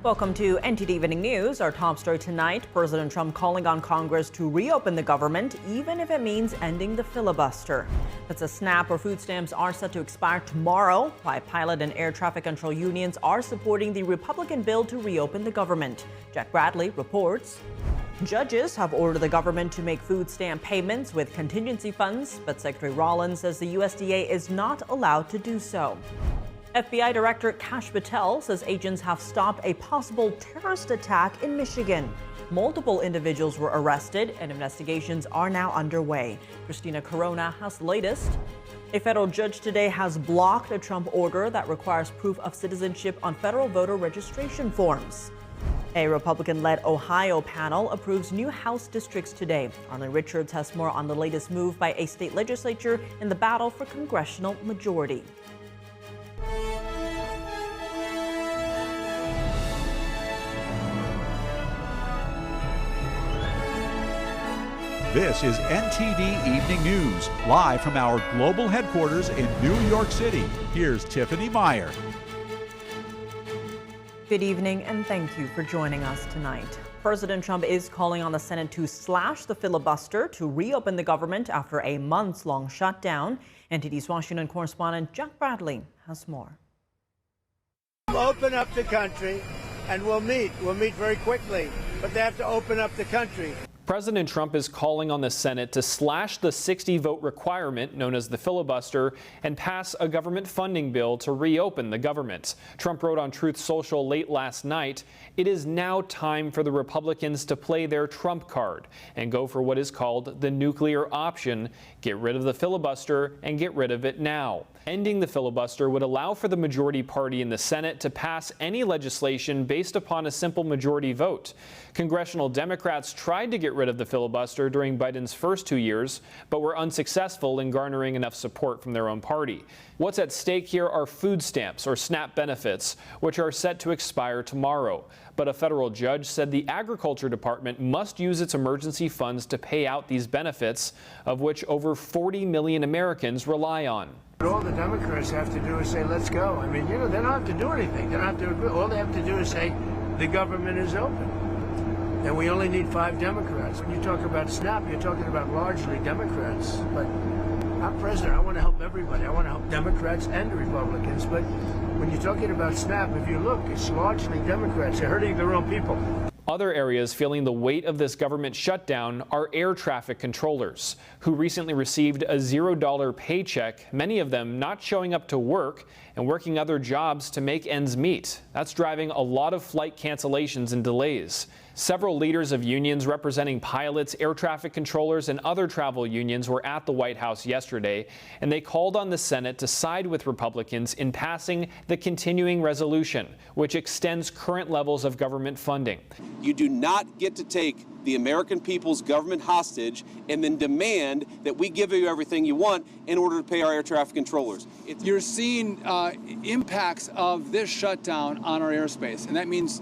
Welcome to NTD Evening News. Our top story tonight, President Trump calling on Congress to reopen the government, even if it means ending the filibuster. That's a SNAP or food stamps are set to expire tomorrow, while pilot and air traffic control unions are supporting the Republican bill to reopen the government. Jack Bradley reports. Judges have ordered the government to make food stamp payments with contingency funds, but Secretary Rollins says the USDA is not allowed to do so. FBI Director Kash Patel says agents have stopped a possible terrorist attack in Michigan. Multiple individuals were arrested and investigations are now underway. Christina Corona has the latest. A federal judge today has blocked a Trump order that requires proof of citizenship on federal voter registration forms. A Republican-led Ohio panel approves new House districts today. Arlen Richards has more on the latest move by a state legislature in the battle for congressional majority. This is NTD Evening News, live from our global headquarters in New York City. Here's Tiffany Meyer. Good evening and thank you for joining us tonight. President Trump is calling on the Senate to slash the filibuster to reopen the government after a months-long shutdown. NTD's Washington correspondent Jack Bradley has more. We'll open up the country and we'll meet very quickly, but they have to open up the country. President Trump is calling on the Senate to slash the 60-vote requirement, known as the filibuster, and pass a government funding bill to reopen the government. Trump wrote on Truth Social late last night, "It is now time for the Republicans to play their Trump card and go for what is called the nuclear option. Get rid of the filibuster and get rid of it now." Ending the filibuster would allow for the majority party in the Senate to pass any legislation based upon a simple majority vote. Congressional Democrats tried to get rid of the filibuster during Biden's first 2 years, but were unsuccessful in garnering enough support from their own party. What's at stake here are food stamps, or SNAP benefits, which are set to expire tomorrow. But a federal judge said the Agriculture Department must use its emergency funds to pay out these benefits, of which over 40 million Americans rely on. All the Democrats have to do is say, let's go. I mean, they don't have to do anything. They don't have to agree. All they have to do is say, the government is open. And we only need 5 Democrats. When you talk about SNAP, you're talking about largely Democrats. But I'm president. I want to help everybody. I want to help Democrats and Republicans. But when you're talking about SNAP, if you look, it's largely Democrats. They're hurting their own people. Other areas feeling the weight of this government shutdown are air traffic controllers, who recently received a $0 paycheck, many of them not showing up to work and working other jobs to make ends meet. That's driving a lot of flight cancellations and delays. Several leaders of unions representing pilots, air traffic controllers, and other travel unions were at the White House yesterday, and they called on the Senate to side with Republicans in passing the continuing resolution, which extends current levels of government funding. You do not get to take the American people's government hostage and then demand that we give you everything you want in order to pay our air traffic controllers. You're seeing impacts of this shutdown on our airspace, and that means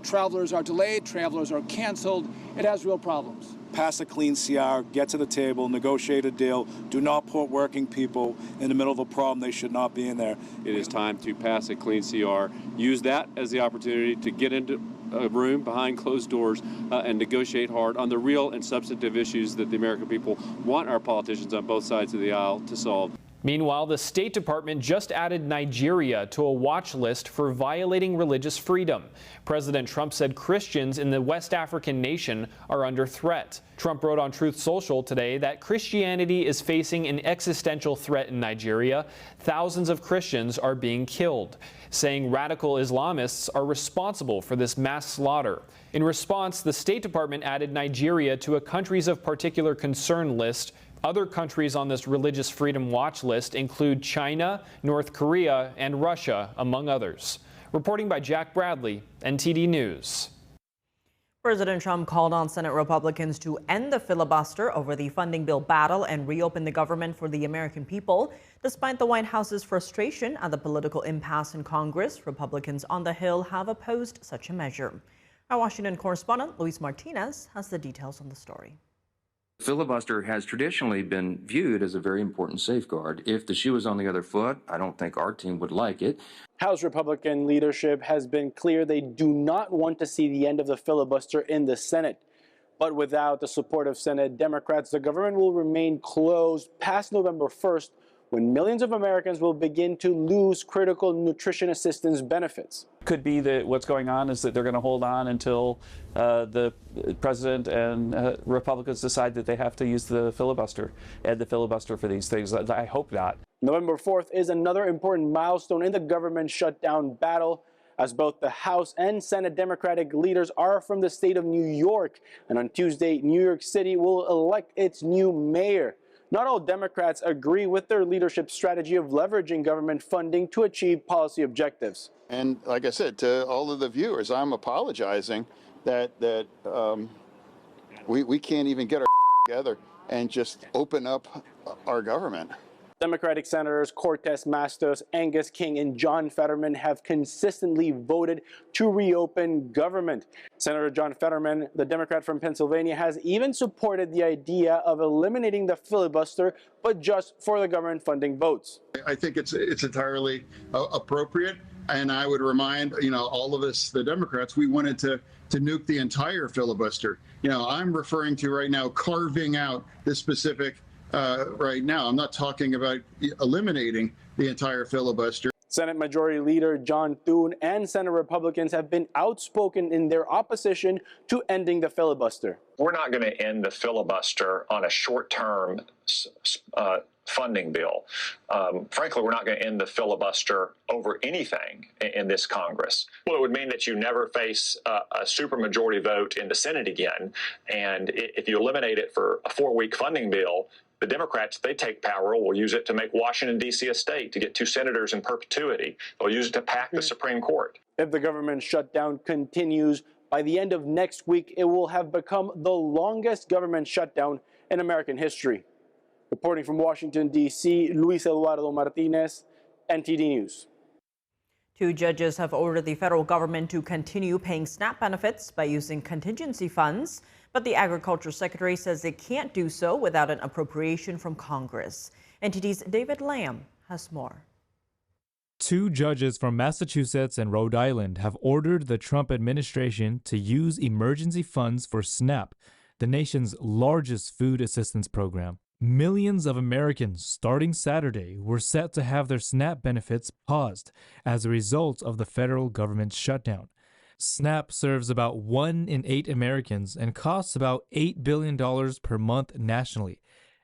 travelers are delayed, travelers are canceled. It has real problems. Pass a clean CR, get to the table, negotiate a deal. Do not put working people in the middle of a problem they should not be in there. It is time to pass a clean CR. Use that as the opportunity to get into a room behind closed doors and negotiate hard on the real and substantive issues that the American people want our politicians on both sides of the aisle to solve. Meanwhile, the State Department just added Nigeria to a watch list for violating religious freedom. President Trump said Christians in the West African nation are under threat. Trump wrote on Truth Social today that Christianity is facing an existential threat in Nigeria. Thousands of Christians are being killed, saying radical Islamists are responsible for this mass slaughter. In response, the State Department added Nigeria to a countries of particular concern list. Other countries on this religious freedom watch list include China, North Korea, and Russia, among others. Reporting by Jack Bradley, NTD News. President Trump called on Senate Republicans to end the filibuster over the funding bill battle and reopen the government for the American people. Despite the White House's frustration at the political impasse in Congress, Republicans on the Hill have opposed such a measure. Our Washington correspondent Luis Martinez has the details on the story. Filibuster has traditionally been viewed as a very important safeguard. If the shoe was on the other foot, I don't think our team would like it. House Republican leadership has been clear they do not want to see the end of the filibuster in the Senate. But without the support of Senate Democrats, the government will remain closed past November 1st, when millions of Americans will begin to lose critical nutrition assistance benefits. Could be that what's going on is that they're going to hold on until the president and Republicans decide that they have to use the filibuster, add the filibuster for these things. I hope not. November 4th is another important milestone in the government shutdown battle, as both the House and Senate Democratic leaders are from the state of New York. And on Tuesday, New York City will elect its new mayor. Not all Democrats agree with their leadership strategy of leveraging government funding to achieve policy objectives. And like I said, to all of the viewers, I'm apologizing that we can't even get our together and just open up our government. Democratic Senators Cortez Matos, Angus King, and John Fetterman have consistently voted to reopen government. Senator John Fetterman, the Democrat from Pennsylvania, has even supported the idea of eliminating the filibuster, but just for the government funding votes. I think it's entirely appropriate, and I would remind all of us, the Democrats, we wanted to nuke the entire filibuster. I'm referring to right now carving out this specific. Right now, I'm not talking about eliminating the entire filibuster. Senate Majority Leader John Thune and Senate Republicans have been outspoken in their opposition to ending the filibuster. We're not going to end the filibuster on a short-term funding bill. Frankly, we're not going to end the filibuster over anything in this Congress. Well, it would mean that you never face a supermajority vote in the Senate again. And if you eliminate it for a 4-week funding bill, the Democrats, if they take power, will use it to make Washington, D.C. a state, to get 2 senators in perpetuity. They'll use it to pack the Supreme Court. If the government shutdown continues, by the end of next week, it will have become the longest government shutdown in American history. Reporting from Washington, D.C., Luis Eduardo Martinez, NTD News. 2 judges have ordered the federal government to continue paying SNAP benefits by using contingency funds, but the Agriculture Secretary says it can't do so without an appropriation from Congress. NTD's David Lamb has more. 2 judges from Massachusetts and Rhode Island have ordered the Trump administration to use emergency funds for SNAP, the nation's largest food assistance program. Millions of Americans starting Saturday were set to have their SNAP benefits paused as a result of the federal government's shutdown. SNAP serves about 1 in 8 Americans and costs about $8 billion per month nationally.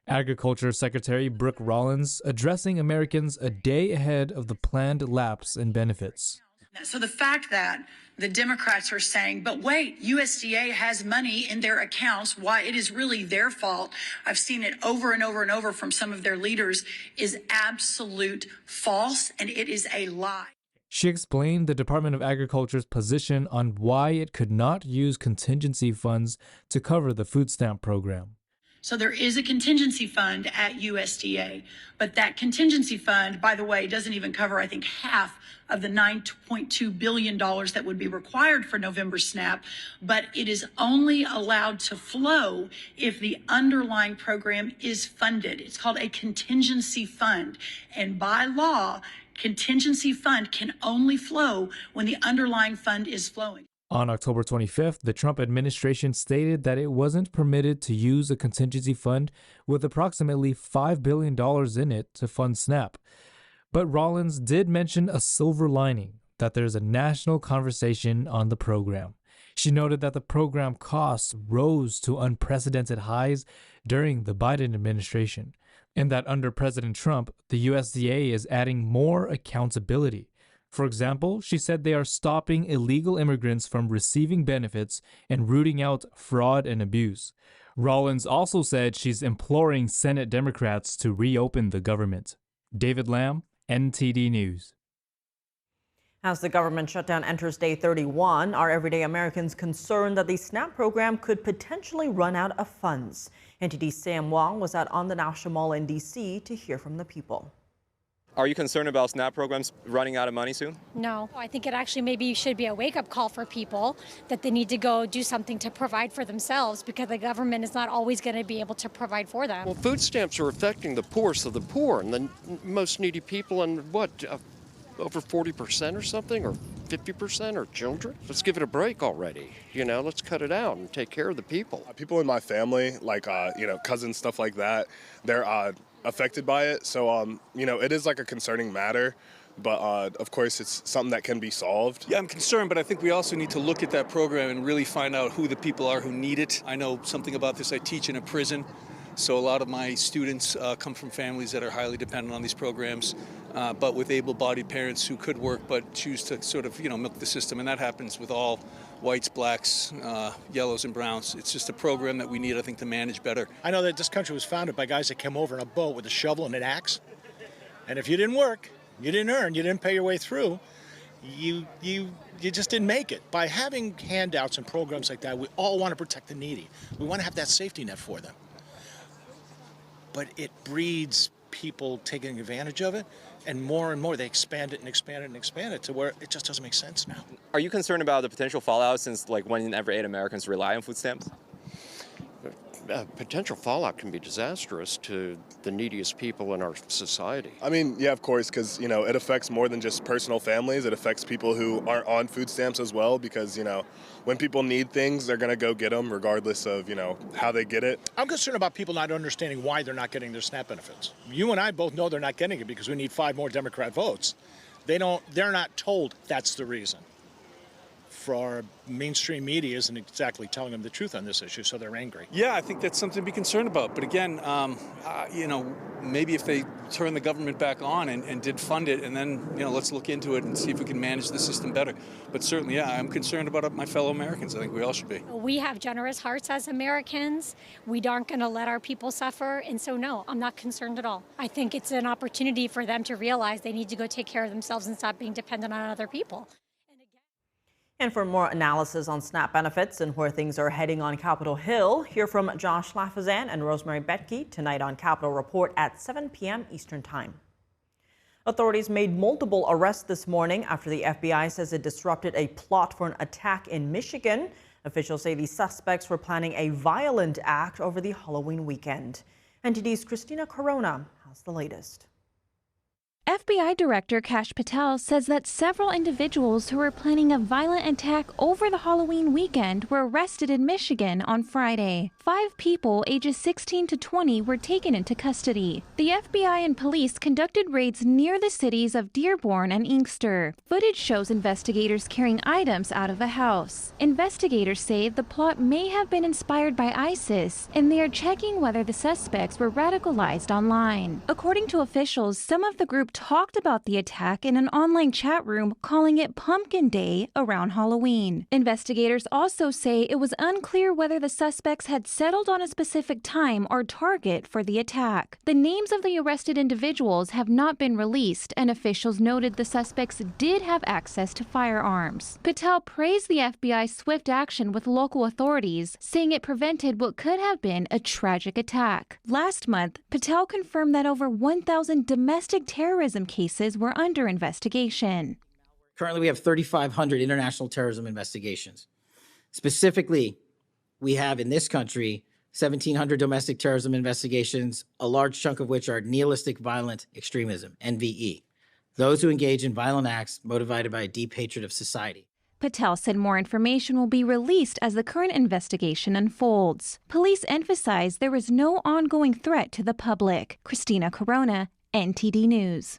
Agriculture Secretary Brooke Rollins addressing Americans a day ahead of the planned lapse in benefits. So the fact that the Democrats are saying, but wait, USDA has money in their accounts, why it is really their fault, I've seen it over and over and over from some of their leaders, is absolute false, and it is a lie. She explained the Department of Agriculture's position on why it could not use contingency funds to cover the food stamp program. So there is a contingency fund at USDA, but that contingency fund, by the way, doesn't even cover, I think, half of the $9.2 billion that would be required for November SNAP, but it is only allowed to flow if the underlying program is funded. It's called a contingency fund, and by law, contingency fund can only flow when the underlying fund is flowing. On October 25th, the Trump administration stated that it wasn't permitted to use a contingency fund with approximately $5 billion in it to fund SNAP. But Rollins did mention a silver lining, that there's a national conversation on the program. She noted that the program costs rose to unprecedented highs during the Biden administration, and that under President Trump, the USDA is adding more accountability. For example, she said they are stopping illegal immigrants from receiving benefits and rooting out fraud and abuse. Rollins also said she's imploring Senate Democrats to reopen the government. David Lamb, NTD News. As the government shutdown enters day 31, are everyday Americans concerned that the SNAP program could potentially run out of funds? NTD's Sam Wong was out on the National Mall in D.C. to hear from the people. Are you concerned about SNAP programs running out of money soon? No, I think it actually maybe should be a wake-up call for people that they need to go do something to provide for themselves because the government is not always going to be able to provide for them. Well, food stamps are affecting the poorest of the poor and the most needy people, and over 40% or something, or 50% are children? Let's give it a break already. Let's cut it out and take care of the people. People in my family, like, cousins, stuff like that, they're affected by it. So, it is like a concerning matter, but of course it's something that can be solved. Yeah, I'm concerned, but I think we also need to look at that program and really find out who the people are who need it. I know something about this. I teach in a prison, so a lot of my students come from families that are highly dependent on these programs, but with able-bodied parents who could work but choose to sort of, milk the system, and that happens with all whites, blacks, yellows, and browns. It's just a program that we need, I think, to manage better. I know that this country was founded by guys that came over in a boat with a shovel and an axe. And if you didn't work, you didn't earn, you didn't pay your way through, you just didn't make it. By having handouts and programs like that, we all want to protect the needy. We want to have that safety net for them. But it breeds people taking advantage of it, and more they expand it and expand it and expand it to where it just doesn't make sense now. Are you concerned about the potential fallout since 1 in every 8 Americans rely on food stamps? Potential fallout can be disastrous to the neediest people in our society. I mean, yeah, of course, because, it affects more than just personal families. It affects people who aren't on food stamps as well because, when people need things, they're going to go get them regardless of, how they get it. I'm concerned about people not understanding why they're not getting their SNAP benefits. You and I both know they're not getting it because we need 5 more Democrat votes. They're not told that's the reason. For our mainstream media isn't exactly telling them the truth on this issue, so they're angry. Yeah, I think that's something to be concerned about. But again, maybe if they turn the government back on and did fund it, and then, let's look into it and see if we can manage the system better. But certainly, yeah, I'm concerned about my fellow Americans. I think we all should be. We have generous hearts as Americans. We aren't going to let our people suffer. And so, no, I'm not concerned at all. I think it's an opportunity for them to realize they need to go take care of themselves and stop being dependent on other people. And for more analysis on SNAP benefits and where things are heading on Capitol Hill, hear from Josh Lafazan and Rosemary Betke tonight on Capitol Report at 7 p.m. Eastern Time. Authorities made multiple arrests this morning after the FBI says it disrupted a plot for an attack in Michigan. Officials say the suspects were planning a violent act over the Halloween weekend. NTD's Christina Corona has the latest. FBI Director Kash Patel says that several individuals who were planning a violent attack over the Halloween weekend were arrested in Michigan on Friday. 5 people ages 16 to 20 were taken into custody. The FBI and police conducted raids near the cities of Dearborn and Inkster. Footage shows investigators carrying items out of a house. Investigators say the plot may have been inspired by ISIS, and they are checking whether the suspects were radicalized online. According to officials, some of the group talked about the attack in an online chat room, calling it Pumpkin Day around Halloween. Investigators also say it was unclear whether the suspects had settled on a specific time or target for the attack. The names of the arrested individuals have not been released, and officials noted the suspects did have access to firearms. Patel praised the FBI's swift action with local authorities, saying it prevented what could have been a tragic attack. Last month, Patel confirmed that over 1,000 domestic terrorism cases were under investigation. Currently, we have 3,500 international terrorism investigations. Specifically, we have in this country 1,700 domestic terrorism investigations, a large chunk of which are nihilistic violent extremism, NVE, those who engage in violent acts motivated by a deep hatred of society. Patel said more information will be released as the current investigation unfolds. Police emphasized there is no ongoing threat to the public. Christina Corona, NTD News.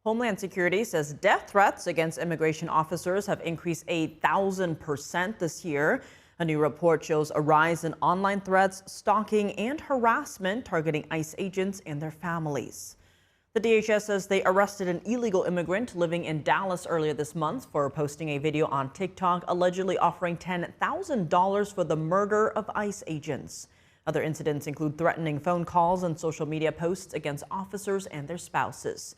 Homeland Security says death threats against immigration officers have increased 1,000% this year. A new report shows a rise in online threats, stalking, and harassment targeting ICE agents and their families. The DHS says they arrested an illegal immigrant living in Dallas earlier this month for posting a video on TikTok allegedly offering $10,000 for the murder of ICE agents. Other incidents include threatening phone calls and social media posts against officers and their spouses.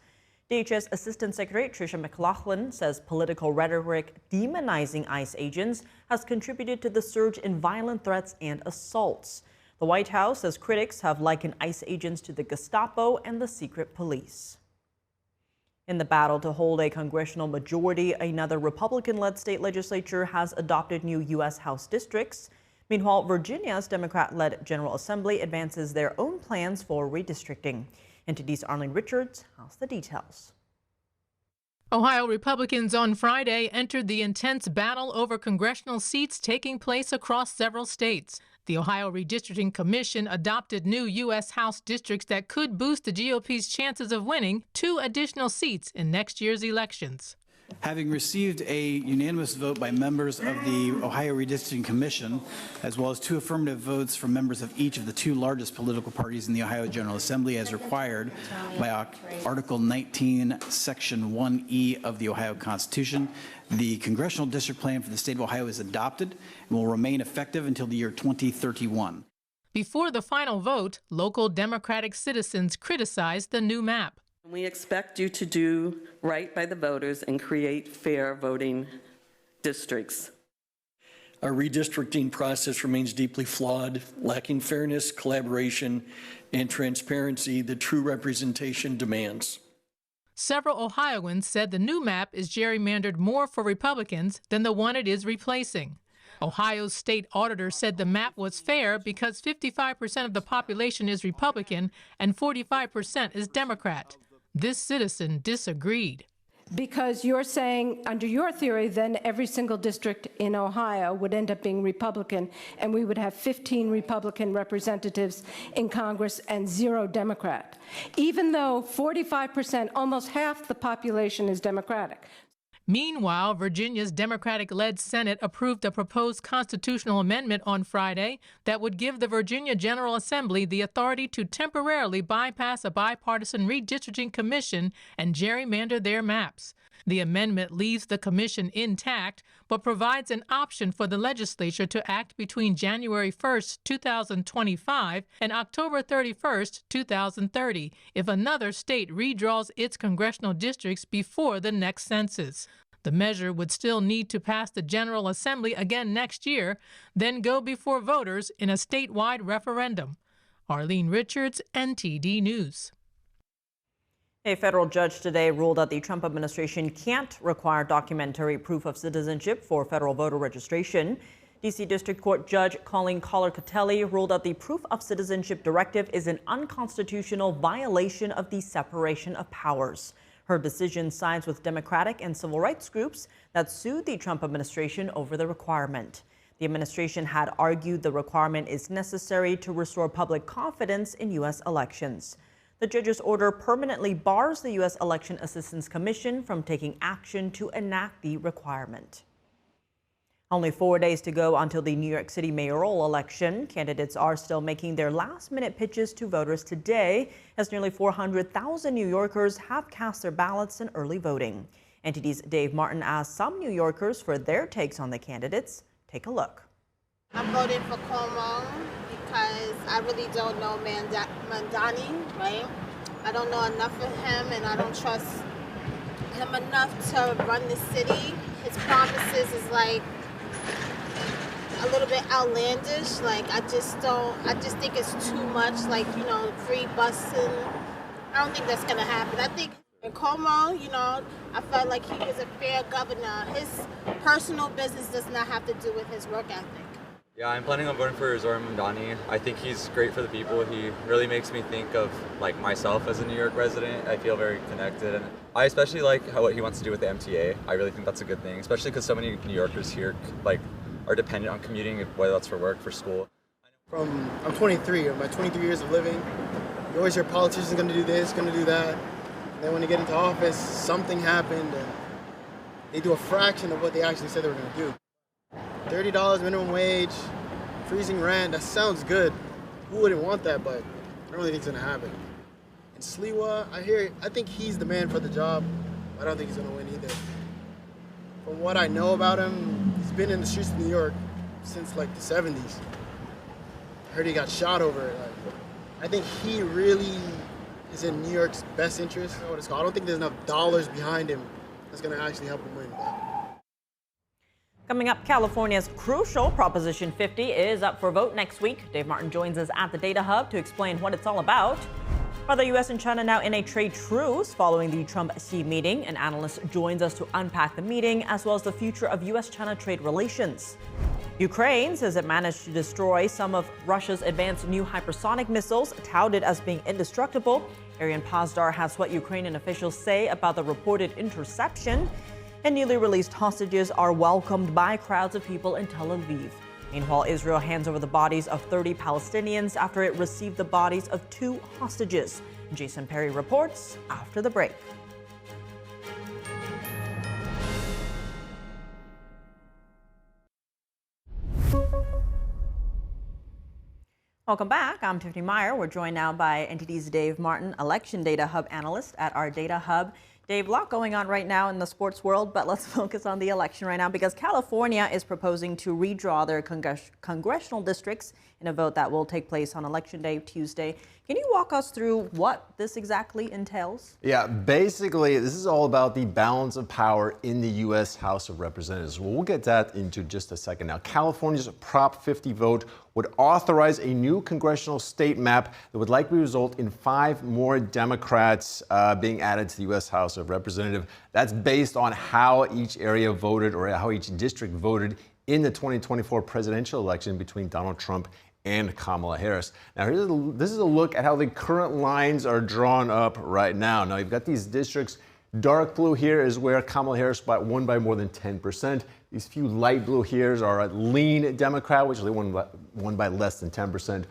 DHS Assistant Secretary Tricia McLaughlin says political rhetoric demonizing ICE agents has contributed to the surge in violent threats and assaults. The White House says critics have likened ICE agents to the Gestapo and the secret police. In the battle to hold a congressional majority, another Republican-led state legislature has adopted new U.S. House districts. Meanwhile, Virginia's Democrat-led General Assembly advances their own plans for redistricting. NTD's Arlene Richards has the details. Ohio Republicans on Friday entered the intense battle over congressional seats taking place across several states. The Ohio Redistricting Commission adopted new U.S. House districts that could boost the GOP's chances of winning 2 additional seats in next year's elections. Having received a unanimous vote by members of the Ohio Redistricting Commission, as well as 2 affirmative votes from members of each of the 2 largest political parties in the Ohio General Assembly as required by Article 19, Section 1E of the Ohio Constitution, the Congressional District Plan for the state of Ohio is adopted and will remain effective until the year 2031. Before the final vote, local Democratic citizens criticized the new map. We expect you to do right by the voters and create fair voting districts. Our redistricting process remains deeply flawed, lacking fairness, collaboration, and transparency that true representation demands. Several Ohioans said the new map is gerrymandered more for Republicans than the one it is replacing. Ohio's state auditor said the map was fair because 55% of the population is Republican and 45% is Democrat. This citizen disagreed. Because you're saying, under your theory, then every single district in Ohio would end up being Republican, and we would have 15 Republican representatives in Congress and 0 Democrat, even though 45%, almost half the population, is Democratic. Meanwhile, Virginia's Democratic-led Senate approved a proposed constitutional amendment on Friday that would give the Virginia General Assembly the authority to temporarily bypass a bipartisan redistricting commission and gerrymander their maps. The amendment leaves the commission intact, but provides an option for the legislature to act between January 1st, 2025 and October 31st, 2030, if another state redraws its congressional districts before the next census. The measure would still need to pass the General Assembly again next year, then go before voters in a statewide referendum. Arlene Richards, NTD News. A federal judge today ruled that the Trump administration can't require documentary proof of citizenship for federal voter registration. D.C. District Court Judge Colleen Collar-Catelli ruled that the proof of citizenship directive is an unconstitutional violation of the separation of powers. Her decision sides with Democratic and civil rights groups that sued the Trump administration over the requirement. The administration had argued the requirement is necessary to restore public confidence in U.S. elections. The judge's order permanently bars the U.S. Election Assistance Commission from taking action to enact the requirement. Only 4 days to go until the New York City mayoral election. Candidates are still making their last-minute pitches to voters today, as nearly 400,000 New Yorkers have cast their ballots in early voting. NTD's Dave Martin asked some New Yorkers for their takes on the candidates. Take a look. I'm voting for Cuomo because I really don't know Mandani, right? I don't know enough of him, and I don't trust him enough to run the city. His promises is like a little bit outlandish. Like I just think it's too much, like, you know, free busing. I don't think that's gonna happen. I think in Cuomo, you know, I felt like he was a fair governor. His personal business does not have to do with his work ethic. Yeah, I'm planning on voting for Zoran Mandani. I think he's great for the people. He really makes me think of like myself as a New York resident. I feel very connected, and I especially like what he wants to do with the MTA. I really think that's a good thing, especially because so many New Yorkers here like are dependent on commuting, whether that's for work, for school. I'm 23. In my 23 years of living, you always hear politicians going to do this, going to do that. And then when they get into office, something happened, and they do a fraction of what they actually said they were going to do. $30 minimum wage, freezing rent, that sounds good. Who wouldn't want that, but I don't really think it's gonna happen. And Sliwa, I think he's the man for the job. I don't think he's gonna win either. From what I know about him, he's been in the streets of New York since like the 70s. I heard he got shot over it. I think he really is in New York's best interest. I know what it's called. I don't think there's enough dollars behind him that's gonna actually help him win. Coming up, California's crucial Proposition 50 is up for vote next week. Dave Martin joins us at the Data Hub to explain what it's all about. Are the U.S. and China now in a trade truce following the Trump-Xi meeting? An analyst joins us to unpack the meeting as well as the future of U.S.-China trade relations. Ukraine says it managed to destroy some of Russia's advanced new hypersonic missiles, touted as being indestructible. Arian Pazdar has what Ukrainian officials say about the reported interception. And newly released hostages are welcomed by crowds of people in Tel Aviv. Meanwhile, Israel hands over the bodies of 30 Palestinians after it received the bodies of 2 hostages. Jason Perry reports after the break. Welcome back. I'm Tiffany Meyer. We're joined now by NTD's Dave Martin, Election Data Hub analyst at our Data Hub. Dave, a lot going on right now in the sports world, but let's focus on the election right now because California is proposing to redraw their congressional districts in a vote that will take place on Election Day, Tuesday. Can you walk us through what this exactly entails? Yeah, basically, this is all about the balance of power in the U.S. House of Representatives. Well, we'll get that into just a second. Now, California's Prop 50 vote would authorize a new congressional state map that would likely result in 5 more Democrats being added to the U.S. House of Representatives. That's based on how each area voted or how each district voted in the 2024 presidential election between Donald Trump and Kamala Harris. Now, this is a look at how the current lines are drawn up right now. Now, you've got these districts. Dark blue here is where Kamala Harris won by more than 10%. These few light blue here are a lean Democrat, which they won by less than 10%.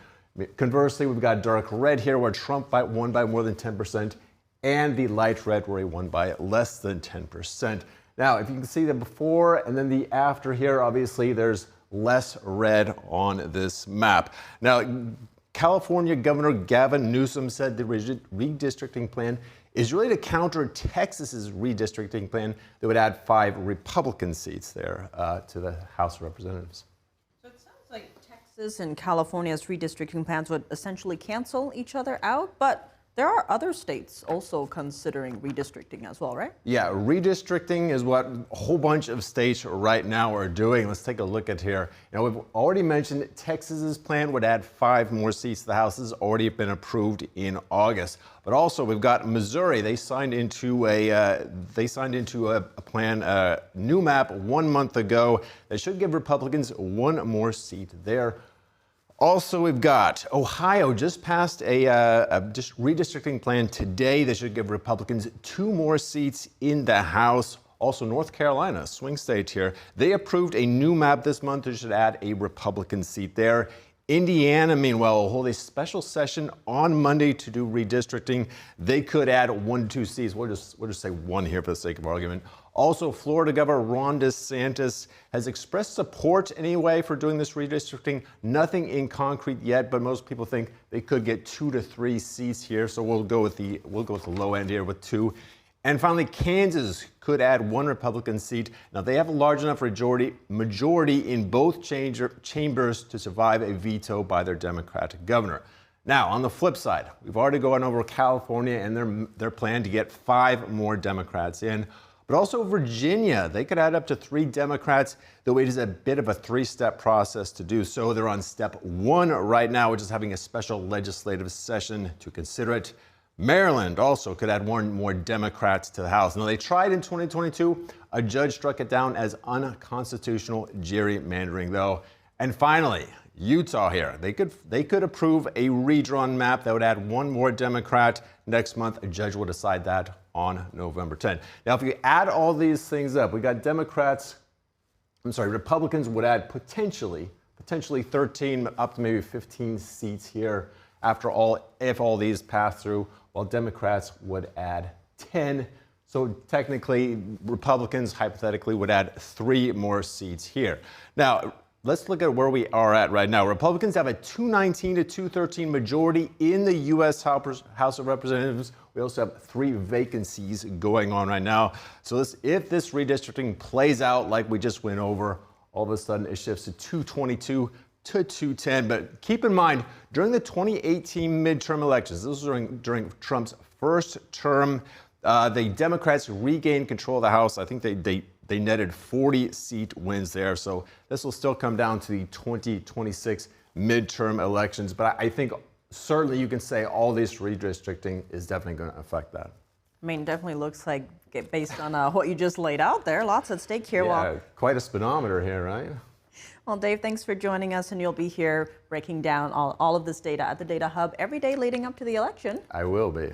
Conversely, we've got dark red here where Trump won by more than 10%, and the light red where he won by less than 10%. Now, if you can see the before and then the after here, obviously there's less red on this map. Now, California Governor Gavin Newsom said the redistricting plan is really to counter Texas's redistricting plan that would add 5 Republican seats there to the House of Representatives. So it sounds like Texas and California's redistricting plans would essentially cancel each other out, but there are other states also considering redistricting as well, right? Yeah, redistricting is what a whole bunch of states right now are doing. Let's take a look at here. Now, we've already mentioned Texas's plan would add 5 more seats to the House. This has already been approved in August. But also, we've got Missouri. They signed into a plan, new map 1 month ago that should give Republicans 1 more seat there. Also, we've got Ohio just passed a redistricting plan today that should give Republicans 2 more seats in the House. Also, North Carolina, a swing state here, they approved a new map this month that should add a Republican seat there. Indiana, meanwhile, will hold a special session on Monday to do redistricting. They could add 1 to 2 seats. We'll just say 1 here for the sake of argument. Also, Florida Governor Ron DeSantis has expressed support anyway for doing this redistricting. Nothing in concrete yet, but most people think they could get 2 to 3 seats here. So we'll go with the low end here with 2. And finally, Kansas could add 1 Republican seat. Now, they have a large enough majority in both chambers to survive a veto by their Democratic governor. Now, on the flip side, we've already gone over California and their plan to get 5 more Democrats in. But also Virginia, they could add up to 3 Democrats, though it is a bit of a 3-step process to do so. They're on step 1 right now, which is having a special legislative session to consider it. Maryland also could add 1 more Democrats to the House. Now, they tried in 2022. A judge struck it down as unconstitutional gerrymandering, though. And finally, Utah here. They could approve a redrawn map that would add 1 more Democrat. Next month, a judge will decide that on November 10th. Now, if you add all these things up, we got Republicans would add potentially 13 up to maybe 15 seats here if all these pass through, while Democrats would add 10. So technically, Republicans hypothetically would add 3 more seats here. Now, let's look at where we are at right now. Republicans have a 219 to 213 majority in the U.S. House of Representatives. We also have 3 vacancies going on right now. So if this redistricting plays out like we just went over, all of a sudden it shifts to 222 to 210. But keep in mind, during the 2018 midterm elections, this was during Trump's first term, the Democrats regained control of the House. I think they netted 40 seat wins there. So this will still come down to the 2026 midterm elections. But I think certainly you can say all this redistricting is definitely going to affect that. I mean, definitely looks like, based on what you just laid out there, lots at stake here. Yeah, Well, quite a speedometer here, right? Well, Dave, thanks for joining us, and you'll be here breaking down all of this data at the Data Hub every day leading up to the election. I will be.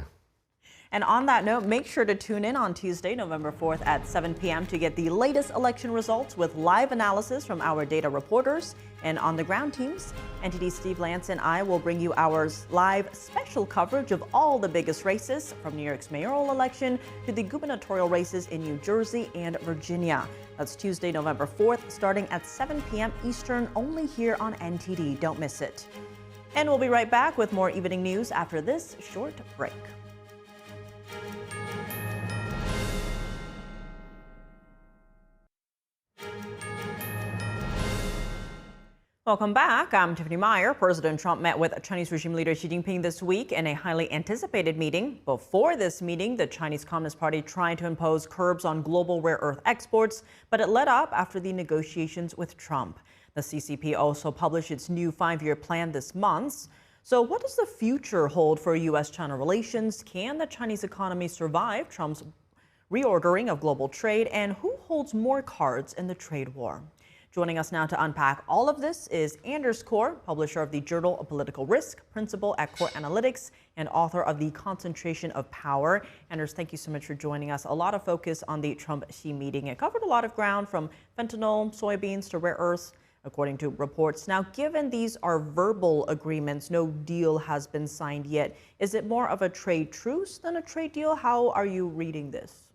And on that note, make sure to tune in on Tuesday, November 4th at 7 p.m. to get the latest election results with live analysis from our data reporters and on-the-ground teams. NTD Steve Lance and I will bring you our live special coverage of all the biggest races, from New York's mayoral election to the gubernatorial races in New Jersey and Virginia. That's Tuesday, November 4th, starting at 7 p.m. Eastern, only here on NTD. Don't miss it. And we'll be right back with more evening news after this short break. Welcome back. I'm Tiffany Meyer. President Trump met with Chinese regime leader Xi Jinping this week in a highly anticipated meeting. Before this meeting, the Chinese Communist Party tried to impose curbs on global rare earth exports, but it let up after the negotiations with Trump. The CCP also published its new 5-year plan this month. So what does the future hold for U.S.-China relations? Can the Chinese economy survive Trump's reordering of global trade? And who holds more cards in the trade war? Joining us now to unpack all of this is Anders Corr, publisher of the Journal of Political Risk, principal at Core Analytics, and author of The Concentration of Power. Anders, thank you so much for joining us. A lot of focus on the Trump-Xi meeting. It covered a lot of ground, from fentanyl, soybeans to rare earths, according to reports. Now, given these are verbal agreements, no deal has been signed yet, is it more of a trade truce than a trade deal? How are you reading this?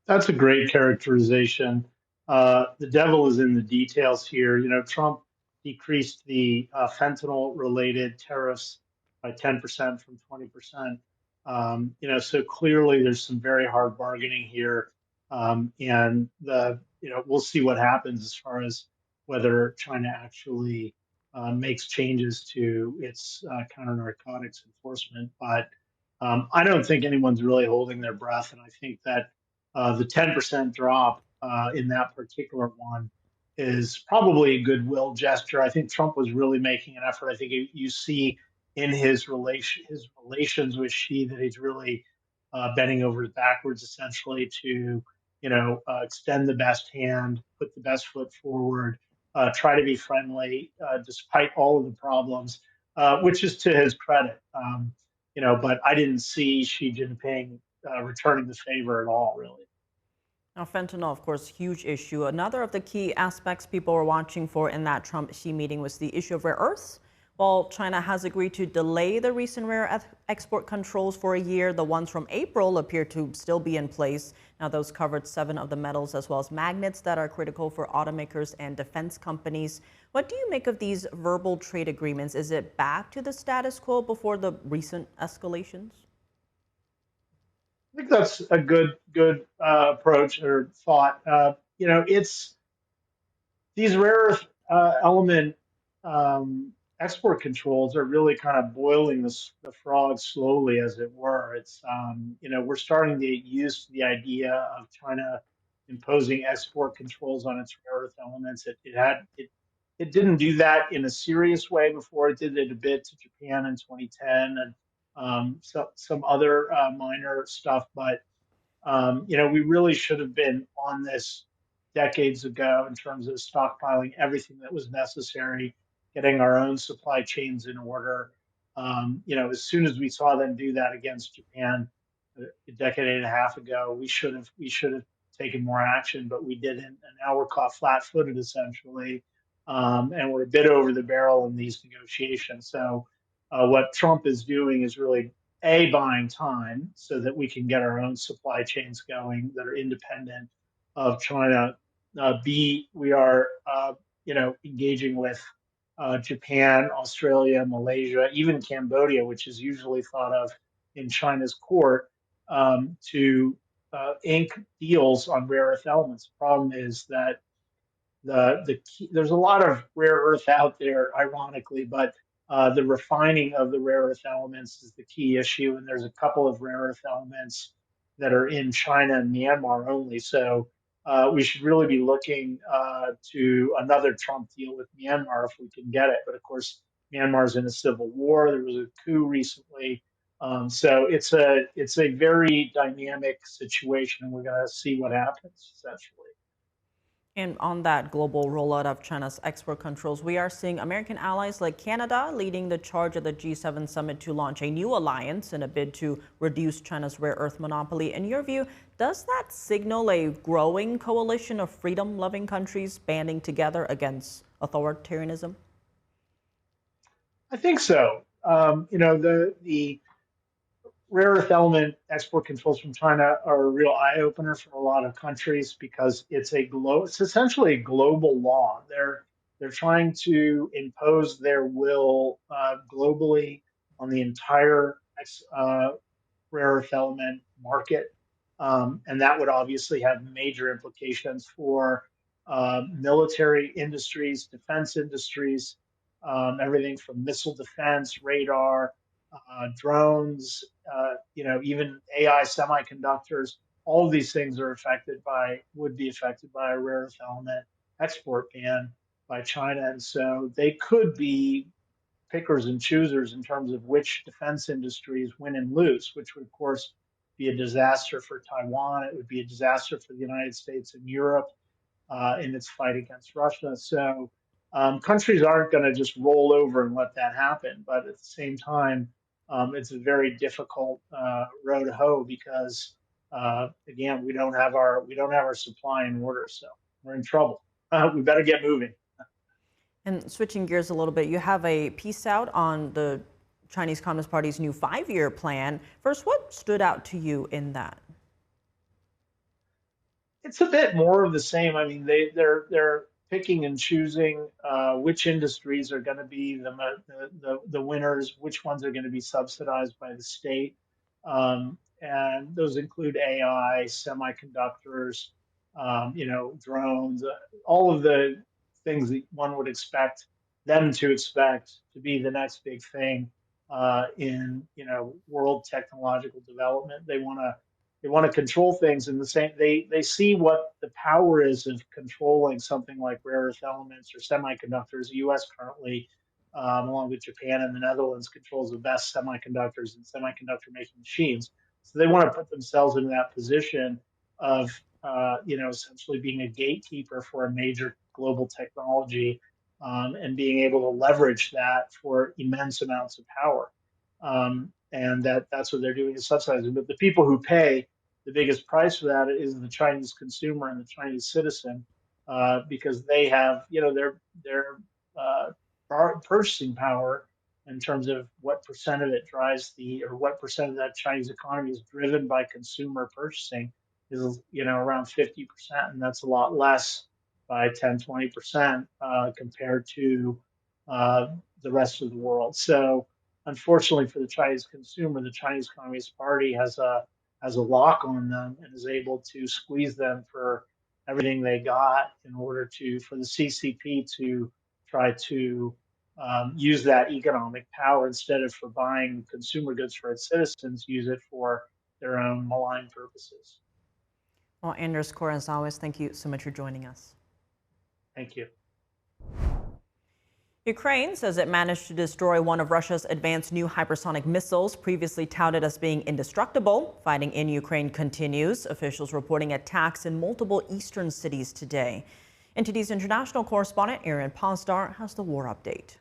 That's a great characterization. The devil is in the details here. You know, Trump decreased the fentanyl-related tariffs by 10% from 20%. You know, so clearly there's some very hard bargaining here, and we'll see what happens as far as whether China actually makes changes to its counter-narcotics enforcement. But I don't think anyone's really holding their breath, and I think that the 10% drop in that particular one is probably a goodwill gesture. I think Trump was really making an effort. I think you see in his relations with Xi that he's really bending over backwards, essentially, to extend the best hand, put the best foot forward, try to be friendly despite all of the problems, which is to his credit. But I didn't see Xi Jinping returning the favor at all, really. Now, fentanyl, of course, huge issue. Another of the key aspects people were watching for in that Trump-Xi meeting was the issue of rare earths. While China has agreed to delay the recent rare export controls for a year, the ones from April appear to still be in place. Now, those covered 7 of the metals as well as magnets that are critical for automakers and defense companies. What do you make of these verbal trade agreements? Is it back to the status quo before the recent escalations? I think that's a good approach or thought. It's these rare earth element export controls are really kind of boiling the frog slowly, as it were. It's we're starting to get used to the idea of China imposing export controls on its rare earth elements. It didn't do that in a serious way before. It did it a bit to Japan in 2010 and some other minor stuff, but we really should have been on this decades ago in terms of stockpiling everything that was necessary, getting our own supply chains in order. As soon as we saw them do that against Japan a decade and a half ago, we should have taken more action, but we didn't. And now we're caught flat-footed, essentially, and we're a bit over the barrel in these negotiations. So what Trump is doing is really buying time so that we can get our own supply chains going that are independent of China. B, we are engaging with Japan, Australia, Malaysia, even Cambodia, which is usually thought of in China's court, to ink deals on rare earth elements. The problem is that there's a lot of rare earth out there, ironically, but the refining of the rare earth elements is the key issue, and there's a couple of rare earth elements that are in China and Myanmar only. So we should really be looking to another Trump deal with Myanmar if we can get it. But of course, Myanmar's in a civil war. There was a coup recently. So it's a very dynamic situation, and we're going to see what happens, essentially. And on that global rollout of China's export controls, we are seeing American allies like Canada leading the charge at the G7 summit to launch a new alliance in a bid to reduce China's rare earth monopoly. In your view, does that signal a growing coalition of freedom-loving countries banding together against authoritarianism? I think so. The rare earth element export controls from China are a real eye-opener for a lot of countries because it's essentially a global law. They're trying to impose their will globally on the entire rare earth element market, and that would obviously have major implications for military industries, defense industries, everything from missile defense, radar, drones, even AI semiconductors. All of these things would be affected by a rare earth element export ban by China, and so they could be pickers and choosers in terms of which defense industries win and lose, which would of course be a disaster for Taiwan. It would be a disaster for the United States and Europe in its fight against Russia. So countries aren't going to just roll over and let that happen. But at the same time, it's a very difficult road to hoe because again, we don't have our supply in order, so we're in trouble. We better get moving. And switching gears a little bit, you have a piece out on the Chinese Communist Party's new 5-year plan. First, what stood out to you in that? It's a bit more of the same. I mean, they're picking and choosing which industries are going to be the winners, which ones are going to be subsidized by the state, and those include AI, semiconductors, drones, all of the things that one would expect them to be the next big thing in world technological development. They want to control things in the same. They see what the power is of controlling something like rare earth elements or semiconductors. The U.S. currently, along with Japan and the Netherlands, controls the best semiconductors and semiconductor making machines. So they want to put themselves in that position of essentially being a gatekeeper for a major global technology and being able to leverage that for immense amounts of power. And that's what they're doing is subsidizing. But the people who pay the biggest price for that is the Chinese consumer and the Chinese citizen, because they have their purchasing power in terms of what percent of it what percent of that Chinese economy is driven by consumer purchasing is around 50%, and that's a lot less by 10-20% compared to the rest of the world. So unfortunately for the Chinese consumer, the Chinese Communist Party has a lock on them and is able to squeeze them for everything they got in order for the CCP to try to use that economic power instead of for buying consumer goods for its citizens, use it for their own malign purposes. Well, Anders, Cora, as always, thank you so much for joining us. Thank you. Ukraine says it managed to destroy one of Russia's advanced new hypersonic missiles, previously touted as being indestructible. Fighting in Ukraine continues. Officials reporting attacks in multiple eastern cities today. NTD's international correspondent Aaron Posdar has the war update.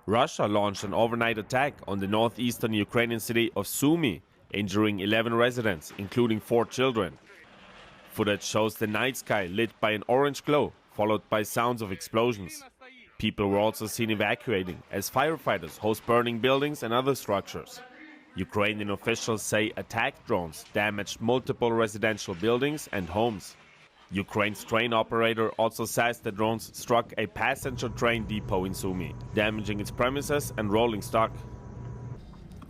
Russia launched an overnight attack on the northeastern Ukrainian city of Sumy, injuring 11 residents, including 4 children. Footage shows the night sky lit by an orange glow, followed by sounds of explosions. People were also seen evacuating as firefighters hose burning buildings and other structures. Ukrainian officials say attack drones damaged multiple residential buildings and homes. Ukraine's train operator also says the drones struck a passenger train depot in Sumy, damaging its premises and rolling stock.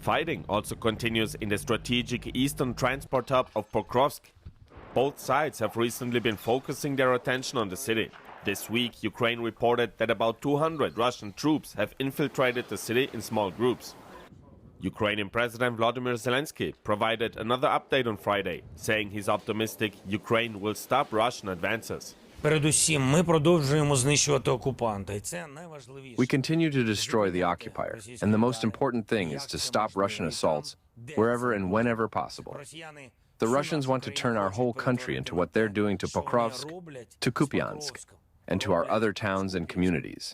Fighting also continues in the strategic eastern transport hub of Pokrovsk. Both sides have recently been focusing their attention on the city. This week, Ukraine reported that about 200 Russian troops have infiltrated the city in small groups. Ukrainian President Volodymyr Zelensky provided another update on Friday, saying he's optimistic Ukraine will stop Russian advances. Передусім, ми продовжуємо знищувати окупанта, і це найважливіше. We continue to destroy the occupier, and the most important thing is to stop Russian assaults wherever and whenever possible. The Russians want to turn our whole country into what they're doing to Pokrovsk, to Kupiansk, and to our other towns and communities.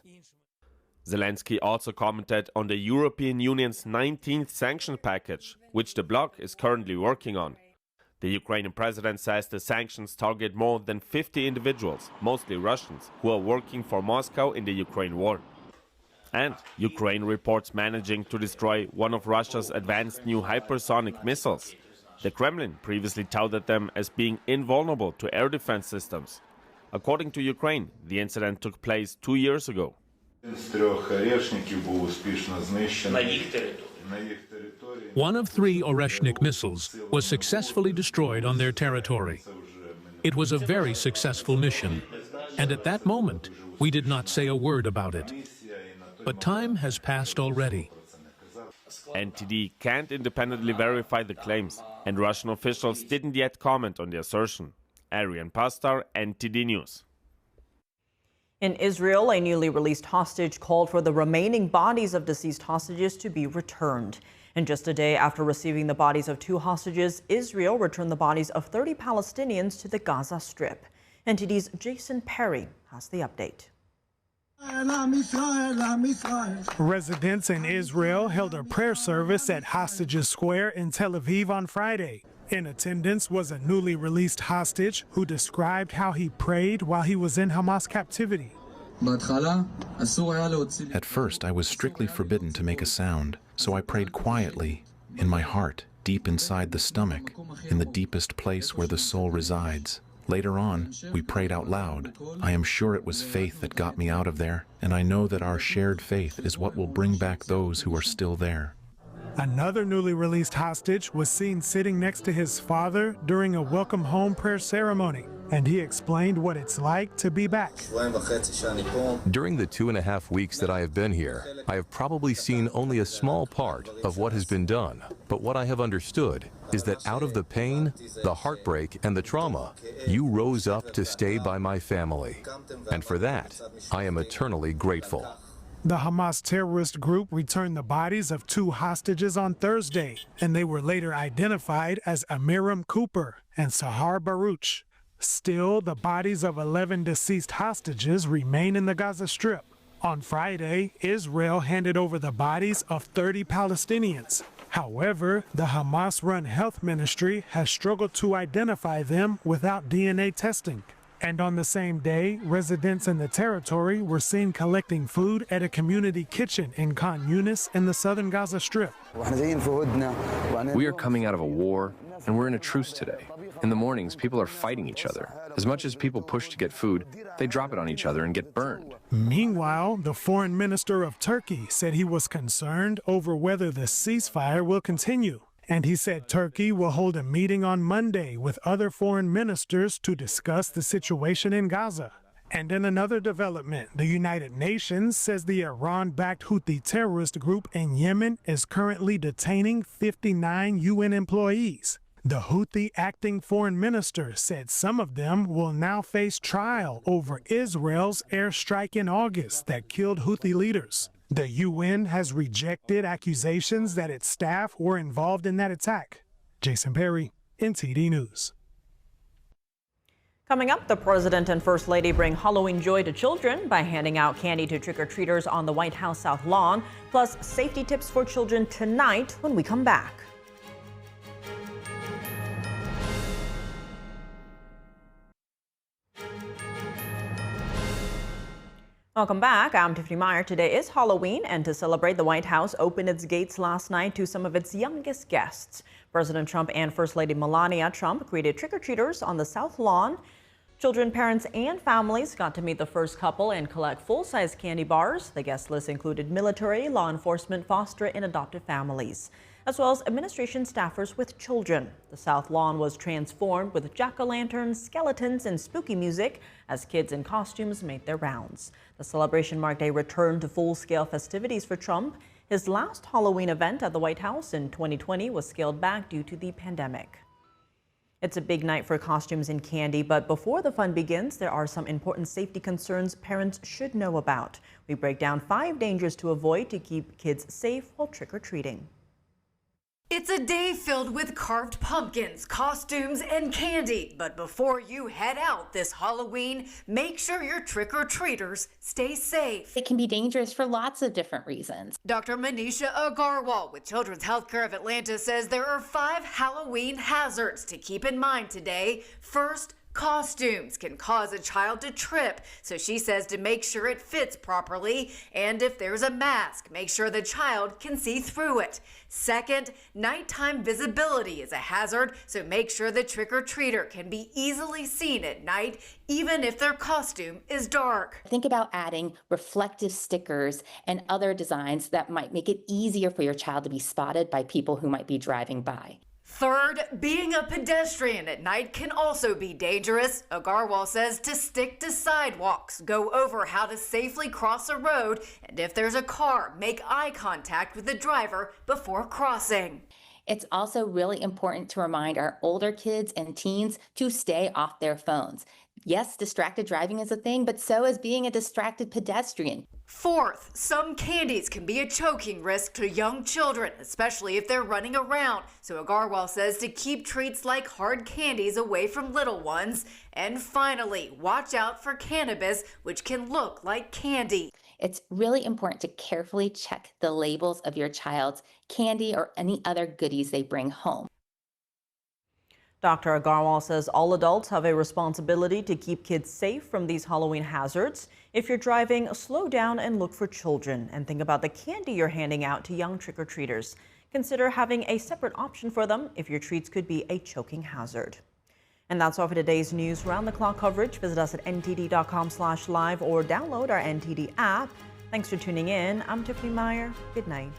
Zelensky also commented on the European Union's 19th sanction package, which the bloc is currently working on. The Ukrainian president says the sanctions target more than 50 individuals, mostly Russians, who are working for Moscow in the Ukraine war. And Ukraine reports managing to destroy one of Russia's advanced new hypersonic missiles. The Kremlin previously touted them as being invulnerable to air defense systems. According to Ukraine, the incident took place 2 years ago. One of 3 Oreshnik missiles was successfully destroyed on their territory. It was a very successful mission, and at that moment, we did not say a word about it. But time has passed already. NTD can't independently verify the claims, and Russian officials didn't yet comment on the assertion. Arian Pastar, NTD News. In Israel, a newly released hostage called for the remaining bodies of deceased hostages to be returned. And just a day after receiving the bodies of 2 hostages, Israel returned the bodies of 30 Palestinians to the Gaza Strip. NTD's Jason Perry has the update. Residents in Israel held a prayer service at Hostages Square in Tel Aviv on Friday. In attendance was a newly released hostage who described how he prayed while he was in Hamas captivity. At first, I was strictly forbidden to make a sound, so I prayed quietly, in my heart, deep inside the stomach, in the deepest place where the soul resides. Later on, we prayed out loud. I am sure it was faith that got me out of there, and I know that our shared faith is what will bring back those who are still there. Another newly released hostage was seen sitting next to his father during a welcome home prayer ceremony, and he explained what it's like to be back. During the 2.5 weeks that I have been here, I have probably seen only a small part of what has been done. But what I have understood is that out of the pain, the heartbreak, and the trauma, you rose up to stay by my family. And for that, I am eternally grateful. The Hamas terrorist group returned the bodies of 2 hostages on Thursday, and they were later identified as Amiram Cooper and Sahar Baruch. Still, the bodies of 11 deceased hostages remain in the Gaza Strip. On Friday, Israel handed over the bodies of 30 Palestinians. However, the Hamas-run health ministry has struggled to identify them without DNA testing. And on the same day, residents in the territory were seen collecting food at a community kitchen in Khan Yunis in the southern Gaza Strip. We are coming out of a war, and we're in a truce today. In the mornings, people are fighting each other. As much as people push to get food, they drop it on each other and get burned. Meanwhile, the foreign minister of Turkey said he was concerned over whether the ceasefire will continue. And he said Turkey will hold a meeting on Monday with other foreign ministers to discuss the situation in Gaza. And in another development, the United Nations says the Iran-backed Houthi terrorist group in Yemen is currently detaining 59 UN employees. The Houthi acting foreign minister said some of them will now face trial over Israel's airstrike in August that killed Houthi leaders. The UN has rejected accusations that its staff were involved in that attack. Jason Perry, NTD News. Coming up, the President and First Lady bring Halloween joy to children by handing out candy to trick-or-treaters on the White House South Lawn, plus safety tips for children tonight when we come back. Welcome back. I'm Tiffany Meyer. Today is Halloween, and to celebrate, the White House opened its gates last night to some of its youngest guests. President Trump and First Lady Melania Trump greeted trick-or-treaters on the South Lawn. Children, parents, and families got to meet the first couple and collect full-size candy bars. The guest list included military, law enforcement, foster, and adoptive families, as well as administration staffers with children. The South Lawn was transformed with jack-o'-lanterns, skeletons, and spooky music as kids in costumes made their rounds. The celebration marked a return to full-scale festivities for Trump. His last Halloween event at the White House in 2020 was scaled back due to the pandemic. It's a big night for costumes and candy, but before the fun begins, there are some important safety concerns parents should know about. We break down 5 dangers to avoid to keep kids safe while trick-or-treating. It's a day filled with carved pumpkins, costumes, and candy. But before you head out this Halloween, make sure your trick-or-treaters stay safe. It can be dangerous for lots of different reasons. Dr. Manisha Agarwal with Children's Healthcare of Atlanta says there are 5 Halloween hazards to keep in mind today. First, costumes can cause a child to trip, so she says to make sure it fits properly, and if there's a mask, make sure the child can see through it. Second, nighttime visibility is a hazard, so make sure the trick-or-treater can be easily seen at night, even if their costume is dark. Think about adding reflective stickers and other designs that might make it easier for your child to be spotted by people who might be driving by. Third, being a pedestrian at night can also be dangerous. Agarwal says to stick to sidewalks, go over how to safely cross a road, and if there's a car, make eye contact with the driver before crossing. It's also really important to remind our older kids and teens to stay off their phones. Yes, distracted driving is a thing, but so is being a distracted pedestrian. Fourth, some candies can be a choking risk to young children, especially if they're running around. So Agarwal says to keep treats like hard candies away from little ones. And finally, watch out for cannabis, which can look like candy. It's really important to carefully check the labels of your child's candy or any other goodies they bring home. Dr. Agarwal says all adults have a responsibility to keep kids safe from these Halloween hazards. If you're driving, slow down and look for children, and think about the candy you're handing out to young trick-or-treaters. Consider having a separate option for them if your treats could be a choking hazard. And that's all for today's news. Round-the-clock coverage, visit us at ntd.com/live or download our NTD app. Thanks for tuning in. I'm Tiffany Meyer. Good night.